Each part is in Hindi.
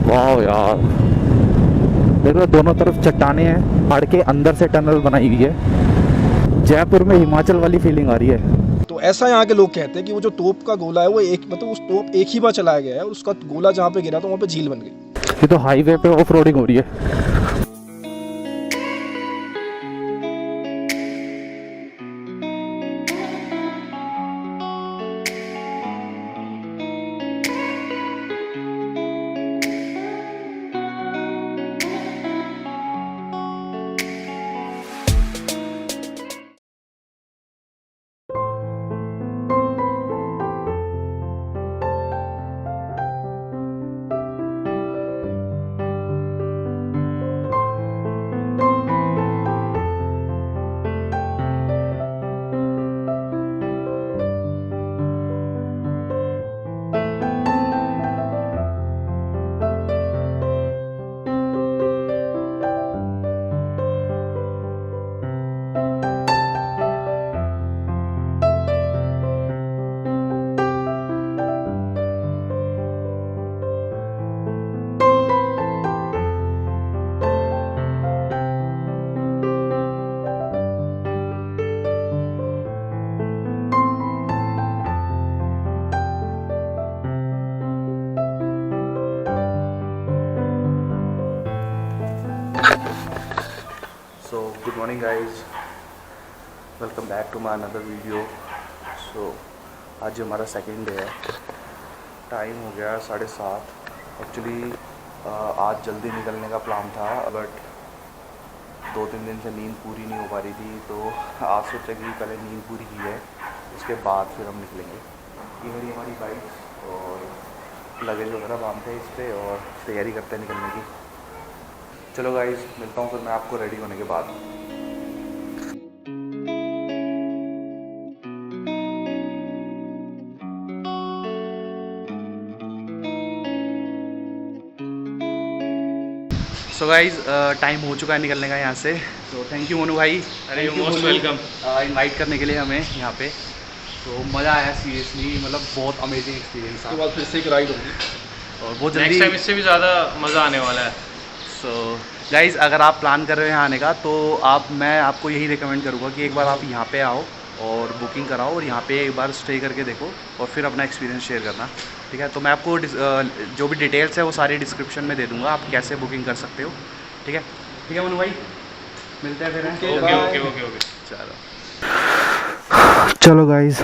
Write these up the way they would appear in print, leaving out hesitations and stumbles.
वाह यार, देखो दोनों तरफ चट्टाने हैं, पहाड़ के अंदर से टनल बनाई हुई है। जयपुर में हिमाचल वाली फीलिंग आ रही है। तो ऐसा यहाँ के लोग कहते हैं कि वो जो तोप का गोला है वो एक मतलब उस तोप एक ही बार चलाया गया है और उसका गोला जहाँ पे गिरा तो वहाँ पे झील बन गई। ये तो हाईवे पे ऑफ रोडिंग हो रही है। So good morning guys, welcome back to my another video. So आज हमारा सेकंड डे है, टाइम हो गया 7:30। एक्चुअली आज जल्दी निकलने का प्लान था बट 2-3 दिन से नींद पूरी नहीं हो पा रही थी, तो आज सोचा कि पहले नींद पूरी की है उसके बाद फिर हम निकलेंगे। ये मेरी हमारी बाइक और लगेज वगैरह बांधते हैं इस पर और तैयारी करते हैं निकलने की। चलो गाइस, मिलता हूँ फिर मैं आपको रेडी होने के बाद। सो गाइज टाइम हो चुका है निकलने का यहाँ से, तो थैंक यू मोनू भाई, अरे मोस्ट वेलकम इनवाइट करने के लिए हमें यहाँ पे। तो मज़ा आया सीरियसली, मतलब बहुत अमेजिंग एक्सपीरियंस था। उसके बाद फिर से एक राइड होगी और बहुत नेक्स्ट जल्दी टाइम इससे भी ज़्यादा मज़ा आने वाला है। सो गाइज़, अगर आप प्लान कर रहे हैं यहाँ आने का तो मैं आपको यही रिकमेंड करूँगा कि एक बार आप यहाँ पे आओ और बुकिंग कराओ और यहाँ पे एक बार स्टे करके देखो और फिर अपना एक्सपीरियंस शेयर करना, ठीक है। तो मैं आपको जो भी डिटेल्स है वो सारी डिस्क्रिप्शन में दे दूँगा, आप कैसे बुकिंग कर सकते हो, ठीक है। ठीक है मनु भाई, मिलते हैं फिर। ओके ओके ओके ओके चलो गाइज,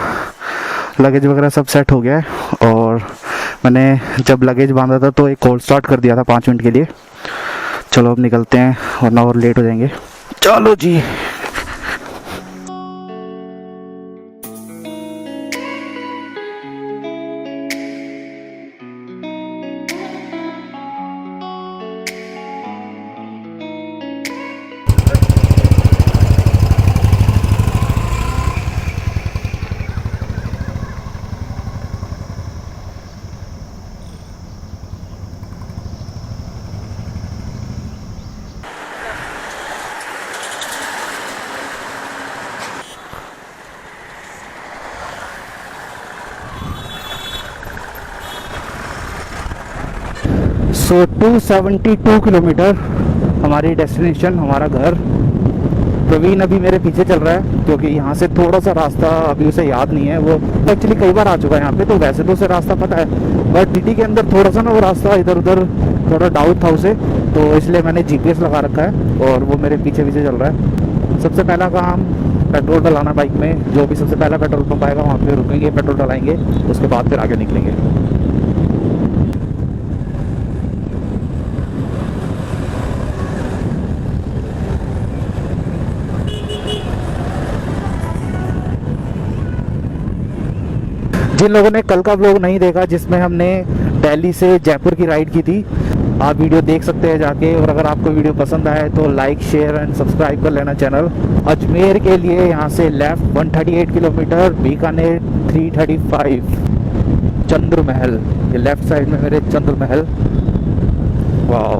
लगेज वगैरह सब सेट हो गया है और मैंने जब लगेज बांधा था तो एक कॉल स्टार्ट कर दिया था 5 मिनट के लिए। चलो अब निकलते हैं वरना और लेट हो जाएंगे। चलो जी। सो 272 किलोमीटर हमारी डेस्टिनेशन, हमारा घर। प्रवीण अभी मेरे पीछे चल रहा है क्योंकि यहाँ से थोड़ा सा रास्ता अभी उसे याद नहीं है। वो एक्चुअली कई बार आ चुका है यहाँ पे, तो वैसे तो उसे रास्ता पता है बट सिटी के अंदर थोड़ा सा ना वो रास्ता इधर उधर थोड़ा डाउट था उसे, तो इसलिए मैंने जीपीएस लगा रखा है और वो मेरे पीछे पीछे चल रहा है। सबसे पहला काम पेट्रोल डलाना बाइक में। जो भी सबसे पहला पेट्रोल पंप आएगा वहाँ पे रुकेंगे, पेट्रोल डलाएंगे, उसके बाद फिर आगे निकलेंगे। जिन लोगों ने कल का व्लॉग नहीं देखा जिसमें हमने दिल्ली से जयपुर की राइड की थी, आप वीडियो देख सकते हैं जाके। और अगर आपको वीडियो पसंद आए तो लाइक शेयर एंड सब्सक्राइब कर लेना चैनल। अजमेर के लिए यहाँ से लेफ्ट 138 किलोमीटर, बीकानेर 335, चंद्र महल, ये लेफ्ट साइड में मेरे चंद्र महल। वाह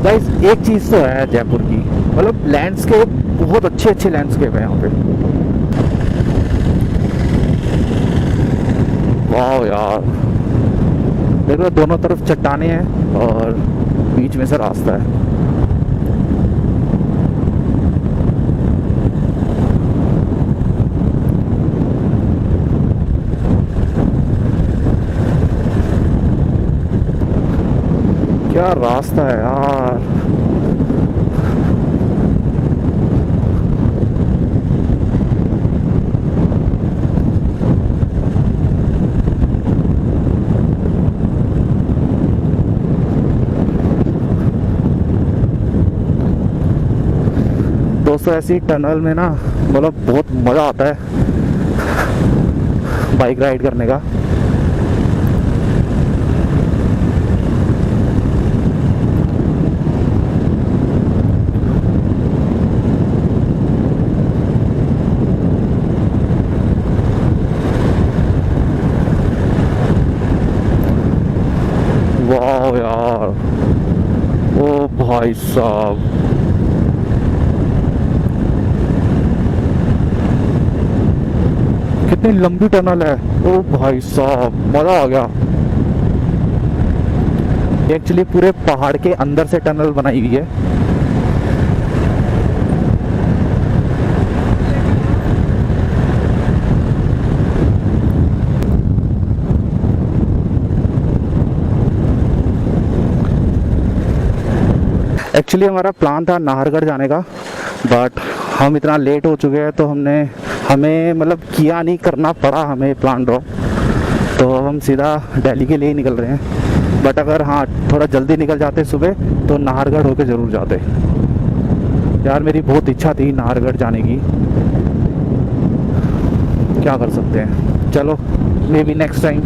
गाइस, एक चीज़ तो है जयपुर की, मतलब लैंडस्केप, बहुत अच्छे अच्छे लैंडस्केप है यहाँ पे। वाह यार, देख लो दोनों तरफ चट्टाने हैं और बीच में से रास्ता है। क्या रास्ता है यार। दोस्तों ऐसी टनल में ना मतलब बहुत मज़ा आता है बाइक राइड करने का। वाह यार, ओ भाई साहब, कितनी लंबी टनल है। ओ भाई साहब, मजा आ गया। एक्चुअली पूरे पहाड़ के अंदर से टनल बनाई हुई है। एक्चुअली हमारा प्लान था नाहरगढ़ जाने का, बट हम इतना लेट हो चुके हैं तो हमें मतलब किया नहीं, करना पड़ा हमें प्लान ड्रॉप। तो हम सीधा दिल्ली के लिए ही निकल रहे हैं। बट अगर हाँ थोड़ा जल्दी निकल जाते सुबह तो नाहरगढ़ होके ज़रूर जाते। यार मेरी बहुत इच्छा थी नाहरगढ़ जाने की, क्या कर सकते हैं, चलो मे बी नेक्स्ट टाइम।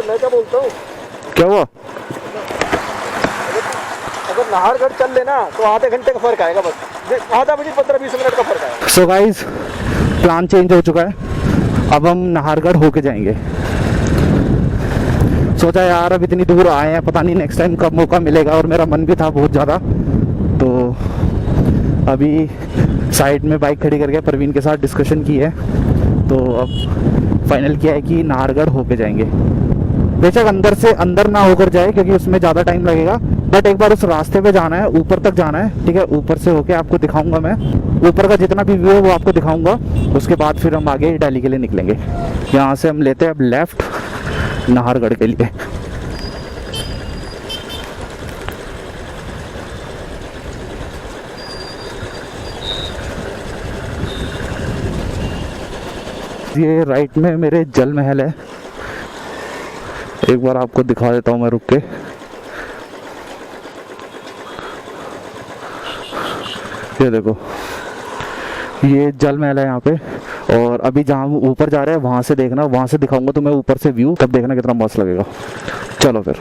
मैं क्या बोलता हूँ, क्या हुआ? अगर नाहरगढ़ चल लेना तो आधे घंटे का फर्क आएगा, बस आधा बजे 15-20 मिनट का फर्क आएगा। सो गाइस प्लान चेंज हो चुका है, अब हम नाहरगढ़ होके जाएंगे। सोचा यार अब इतनी दूर आए हैं, पता नहीं नेक्स्ट टाइम कब मौका मिलेगा, और मेरा मन भी था बहुत ज़्यादा। तो अभी साइड में बाइक खड़ी करके प्रवीण के साथ डिस्कशन की है, तो अब फाइनल किया है कि नाहरगढ़ होके जाएंगे। बेशक अंदर ना होकर जाए क्योंकि उसमें ज़्यादा टाइम लगेगा, बट एक बार उस रास्ते पे जाना है, ऊपर तक जाना है, ठीक है। ऊपर से होके आपको दिखाऊंगा, मैं ऊपर का जितना भी व्यू है वो आपको दिखाऊंगा। उसके बाद फिर हम आगे दिल्ली के लिए निकलेंगे। यहाँ से हम लेते हैं अब लेफ्ट नाहरगढ़ के लिए। ये राइट में मेरे जल महल है, एक बार आपको दिखा देता हूँ मैं रुक के। ये देखो, ये जल महल है यहाँ पे। और अभी जहाँ हम ऊपर जा रहे हैं वहाँ से देखना, वहाँ से दिखाऊंगा तुम्हें ऊपर से व्यू, तब देखना कितना मस्त लगेगा। चलो फिर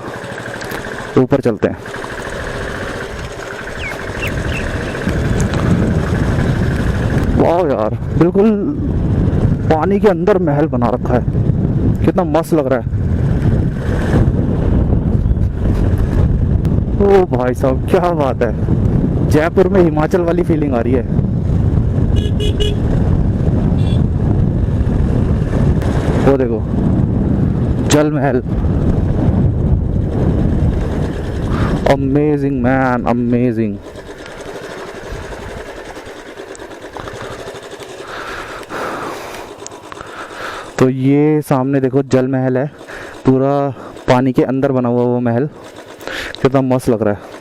ऊपर चलते हैं। वाह यार, बिल्कुल पानी के अंदर महल बना रखा है, कितना मस्त लग रहा है। ओ भाई साहब क्या बात है, जयपुर में हिमाचल वाली फीलिंग आ रही है। वो देखो जल महल, अमेजिंग मैन, अमेजिंग। तो ये सामने देखो जल महल है, पूरा पानी के अंदर बना हुआ वो महल, कितना मस्त लग रहा है।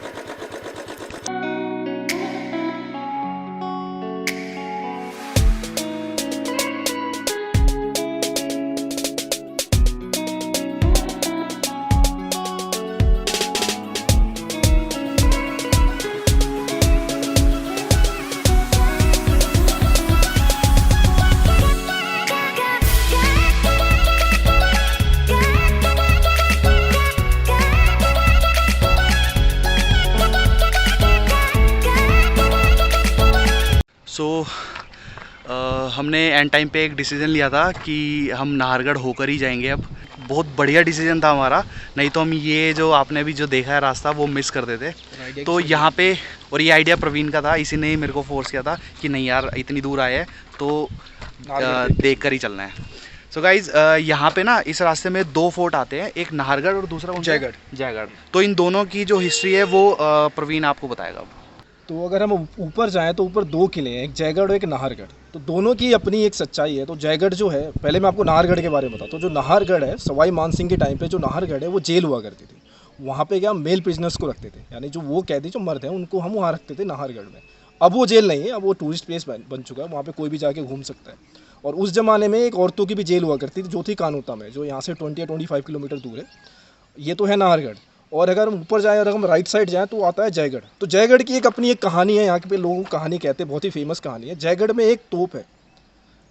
सो हमने एंड टाइम पे एक डिसीज़न लिया था कि हम नाहरगढ़ होकर ही जाएंगे। अब बहुत बढ़िया डिसीजन था हमारा, नहीं तो हम ये जो आपने अभी जो देखा है रास्ता वो मिस कर देते। तो यहाँ पे, और ये आइडिया प्रवीण का था, इसी ने ही मेरे को फोर्स किया था कि नहीं यार इतनी दूर आए हैं तो देख कर ही चलना है। सो गाइज यहाँ पे ना इस रास्ते में 2 फोर्ट आते हैं, एक नाहरगढ़ और दूसरा जयगढ़। तो इन दोनों की जो हिस्ट्री है वो प्रवीण आपको बताएगा। अब तो अगर हम ऊपर जाएं तो ऊपर 2 किले हैं, एक जयगढ़ और एक नाहरगढ़। तो दोनों की अपनी एक सच्चाई है। तो जयगढ़ जो है, पहले मैं आपको नाहरगढ़ के बारे में बताता हूँ। जो नाहरगढ़ है, सवाई मानसिंह के टाइम पे जो नाहरगढ़ है वो जेल हुआ करती थी। वहाँ पे क्या मेल प्रिजनर्स को रखते थे, यानी जो वो कैदी जो मर्द हैं उनको हम वहाँ रखते थे नाहरगढ़ में। अब वो जेल नहीं है, अब वो टूरिस्ट प्लेस बन चुका है, वहाँ पे कोई भी जाके घूम सकता है। और उस ज़माने में एक औरतों की भी जेल हुआ करती थी जो थी कानोता में, जो यहाँ से 20 या 25 किलोमीटर दूर है। ये तो है नाहरगढ़। और अगर हम ऊपर जाएँ और अगर हम राइट साइड जाएँ तो आता है जयगढ़। तो जयगढ़ की एक अपनी एक कहानी है, यहाँ पे लोग कहानी कहते हैं, बहुत ही फेमस कहानी है। जयगढ़ में एक तोप है,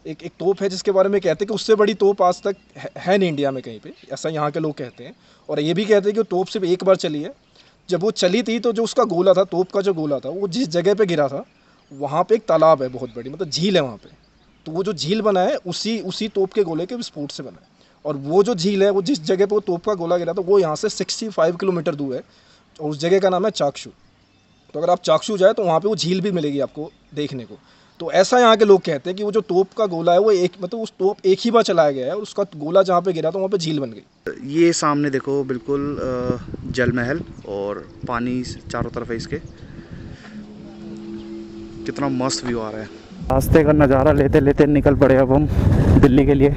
एक तोप है जिसके बारे में कहते हैं कि उससे बड़ी तोप आज तक है नहीं इंडिया में कहीं पे, ऐसा यहाँ के लोग कहते हैं। और ये भी कहते हैं कि वो तोप सिर्फ एक बार चली है। जब वो चली थी तो जो उसका गोला था, तोप का जो गोला था, वो जिस जगह पे गिरा था वहाँ पे एक तालाब है बहुत बड़ी, मतलब झील है वहाँ पे। तो वो जो झील बना है उसी तोप के गोले के विस्फोट से बना है। और वो जो झील है, वो जिस जगह पे वो तोप का गोला गिरा था वो यहाँ से 65 किलोमीटर दूर है, और उस जगह का नाम है चाकशू। तो अगर आप चाकशू जाए तो वहाँ पे वो झील भी मिलेगी आपको देखने को। तो ऐसा यहाँ के लोग कहते हैं कि वो जो तोप का गोला है वो उस तोप एक ही बार चलाया गया है, और उसका गोला जहाँ पे गिरा था वहाँ पे झील बन गई। ये सामने देखो बिल्कुल जल महल, और पानी चारों तरफ है इसके। कितना मस्त व्यू आ रहा है। रास्ते का नज़ारा लेते लेते निकल पड़े अब हम दिल्ली के लिए।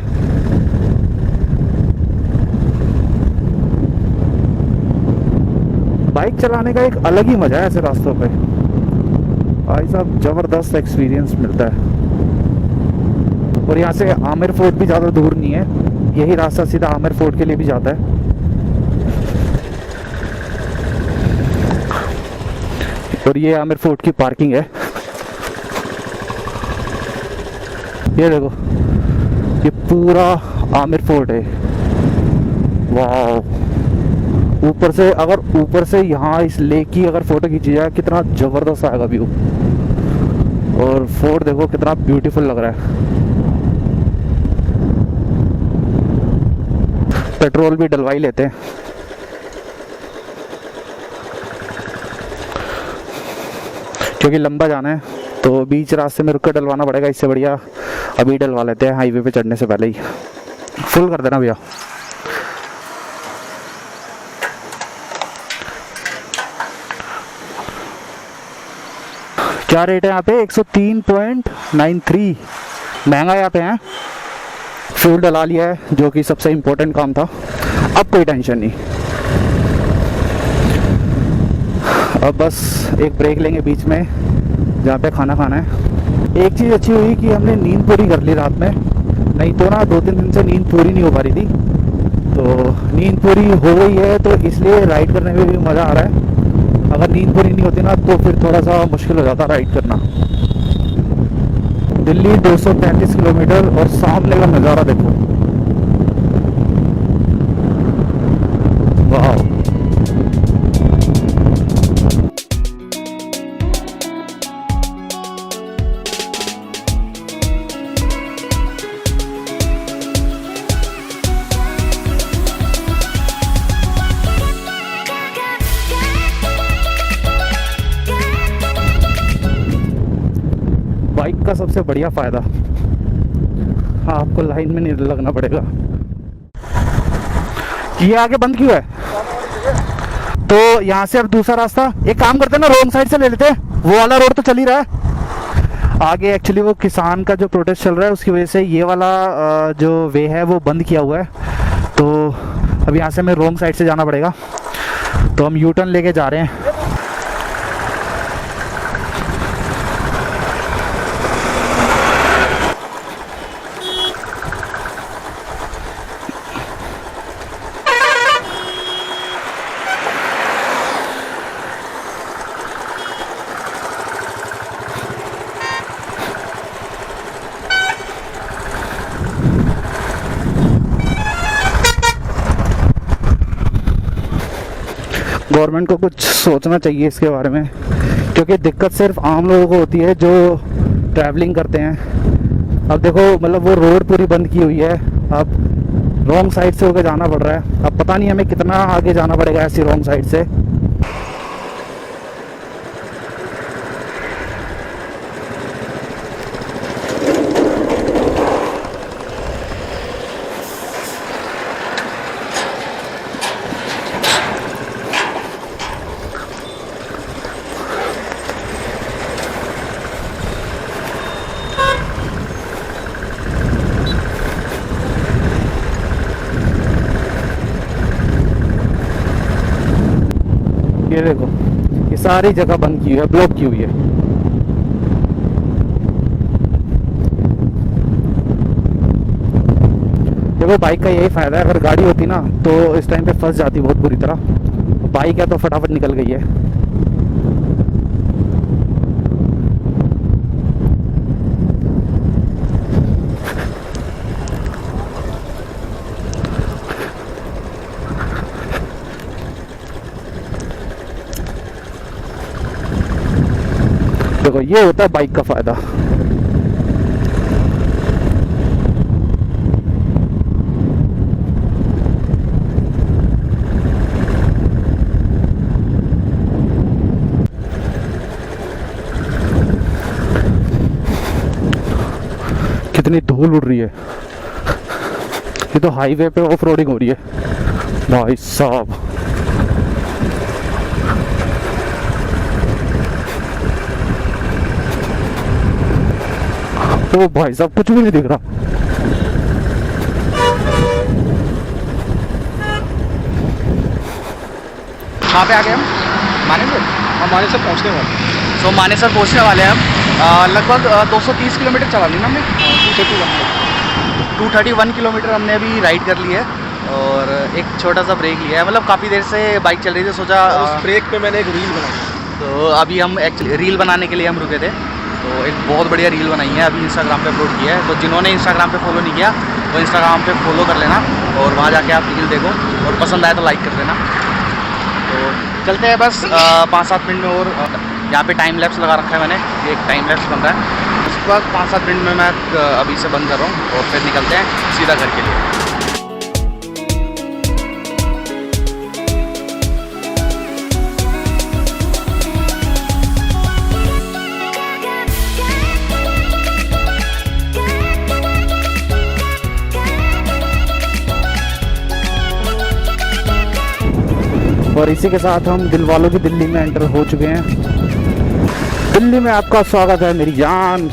बाइक चलाने का एक अलग ही मज़ा है ऐसे रास्तों पे भाई साहब, ज़बरदस्त एक्सपीरियंस मिलता है। और यहाँ से आमिर फोर्ट भी ज़्यादा दूर नहीं है, यही रास्ता सीधा आमिर फोर्ट के लिए भी जाता है। और ये आमिर फोर्ट की पार्किंग है, ये देखो, ये पूरा आमिर फोर्ट है। वाह, ऊपर से अगर ऊपर से यहाँ इस लेक की अगर फोटो खींची जाए कितना जबरदस्त आएगा व्यू। और फोर्ट देखो कितना ब्यूटीफुल लग रहा है। पेट्रोल भी डलवा ही लेते हैं। क्योंकि लंबा जाना है तो बीच रास्ते में रुक कर डलवाना पड़ेगा, इससे बढ़िया अभी डलवा लेते हैं हाईवे पे चढ़ने से पहले ही। फुल कर देना भैया। क्या रेट है यहाँ पे? 103.93 महंगा यहाँ पे है। फ्यूल डला लिया है जो कि सबसे इम्पोर्टेंट काम था, अब कोई टेंशन नहीं। अब बस एक ब्रेक लेंगे बीच में जहाँ पे खाना खाना है। एक चीज़ अच्छी हुई कि हमने नींद पूरी कर ली रात में, नहीं तो ना 2-3 दिन से नींद पूरी नहीं हो पा रही थी। तो नींद पूरी हो गई है तो इसलिए राइड करने में भी मज़ा आ रहा है। अगर नींद पूरी नहीं होती ना तो फिर थोड़ा सा मुश्किल हो जाता राइड करना। दिल्ली 235 किलोमीटर और सामने का नज़ारा देखो, वाह। बाइक का सबसे बढ़िया फ़ायदा, हाँ, आपको लाइन में नहीं लगना पड़ेगा। ये आगे बंद क्यों है? तो यहाँ से अब दूसरा रास्ता, एक काम करते हैं ना, रोंग साइड से ले लेते हैं, वो वाला रोड तो चल ही रहा है। आगे एक्चुअली वो किसान का जो प्रोटेस्ट चल रहा है उसकी वजह से ये वाला जो वे है वो बंद किया हुआ है। तो अब यहाँ से हमें रोंग साइड से जाना पड़ेगा, तो हम यू टर्न लेके जा रहे हैं। गवर्नमेंट को कुछ सोचना चाहिए इसके बारे में, क्योंकि दिक्कत सिर्फ आम लोगों को होती है जो ट्रैवलिंग करते हैं। अब देखो मतलब वो रोड पूरी बंद की हुई है, अब रॉन्ग साइड से होकर जाना पड़ रहा है। अब पता नहीं हमें कितना आगे जाना पड़ेगा ऐसी रॉन्ग साइड से। ये देखो ये सारी जगह बंद की हुई है, ब्लॉक की हुई है। देखो बाइक का यही फायदा है, अगर गाड़ी होती ना तो इस टाइम पे फंस जाती बहुत बुरी तरह। बाइक है तो फटाफट निकल गई है। देखो ये होता है बाइक का फायदा। कितनी धूल उड़ रही है। ये तो हाईवे पे ऑफ रोडिंग हो रही है भाई साहब। तो भाई साहब कुछ भी नहीं दिख रहा। कहाँ पे आ गए हम? मानेसर। हम मानेसर पहुँचने वाले हैं। तो मानेसर पहुँचने वाले हैं हम। लगभग 230 किलोमीटर चला ली ना हमने। 231 किलोमीटर हमने अभी राइड कर ली है और एक छोटा सा ब्रेक लिया है। मतलब काफ़ी देर से बाइक चल रही थी, सोचा उस ब्रेक पे मैंने एक रील बनाई। तो अभी हम एक्चुअली रील बनाने के लिए हम रुके थे, तो एक बहुत बढ़िया रील बनाई है, अभी इंस्टाग्राम पे अपलोड किया है। तो जिन्होंने इंस्टाग्राम पे फॉलो नहीं किया वो इंस्टाग्राम पे फॉलो कर लेना और वहाँ जाके आप रील देखो और पसंद आए तो लाइक कर देना। तो चलते हैं बस 5-7 मिनट में। और यहाँ पे टाइम लैप्स लगा रखा है मैंने, ये एक टाइम लैप्स बन रहा है। उसके बाद 5-7 मिनट में मैं अभी से बंद कर रहा हूँ और फिर निकलते हैं सीधा घर के लिए। और इसी के साथ हम दिलवालों की दिल्ली में एंटर हो चुके हैं। दिल्ली में आपका स्वागत है मेरी जान।